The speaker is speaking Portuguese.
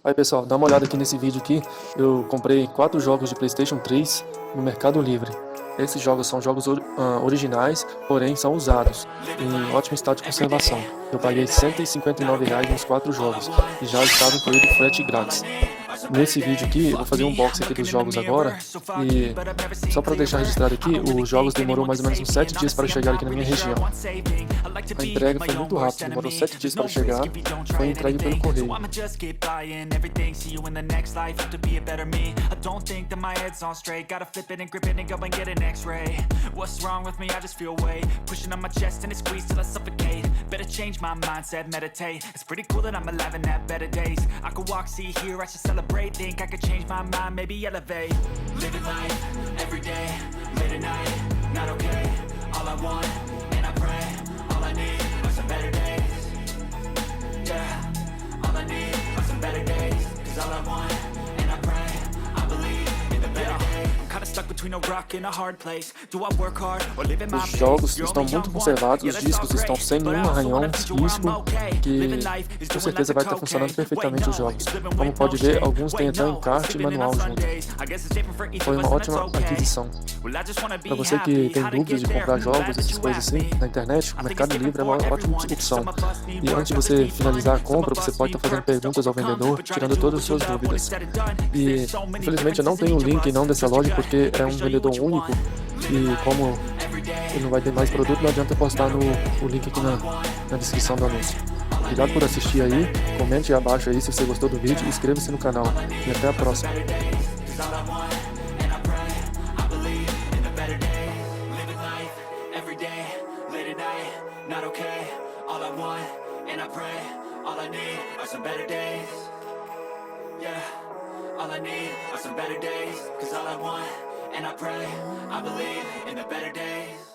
Aí pessoal, dá uma olhada aqui nesse vídeo aqui. Eu comprei 4 jogos de PlayStation 3 no Mercado Livre. Esses jogos são jogos originais, porém são usados, em ótimo estado de conservação. Eu paguei R$ 159 nos 4 jogos e já estava incluído frete grátis. Nesse vídeo aqui, eu vou fazer um unboxing aqui dos jogos agora, e só para deixar registrado aqui, os jogos demorou mais ou menos uns 7 dias para chegar aqui na minha região. A entrega foi muito rápida, demorou 7 dias para chegar, foi entregue pelo correio. Think I could change my mind, maybe elevate. Living life, every day, late at night, not okay. All I want, and I pray, all I need are some better days. Yeah, all I need are some better days. Cause all I want, and I pray, I believe in the better days. I'm kinda stuck between a rock and a hard place. Do I work hard or live in my Os jogos estão muito conservados, os discos estão sem nenhum arranhão, risco, que com certeza vai estar funcionando perfeitamente os jogos. Como pode ver, alguns têm até um encarte manual junto. Foi uma ótima aquisição. Para você que tem dúvidas de comprar jogos, essas coisas assim, na internet, o Mercado Livre é uma ótima opção. E antes de você finalizar a compra, você pode estar fazendo perguntas ao vendedor, tirando todas as suas dúvidas. E, infelizmente, eu não tenho o link não dessa loja, porque é um vendedor único, e como ele não vai ter mais produto, não adianta postar o link aqui na descrição do anúncio. Obrigado por assistir aí, comente aí abaixo aí se você gostou do vídeo, inscreva-se no canal e até a próxima. All I need are some better days, cause all I want, and I pray, I believe in the better days.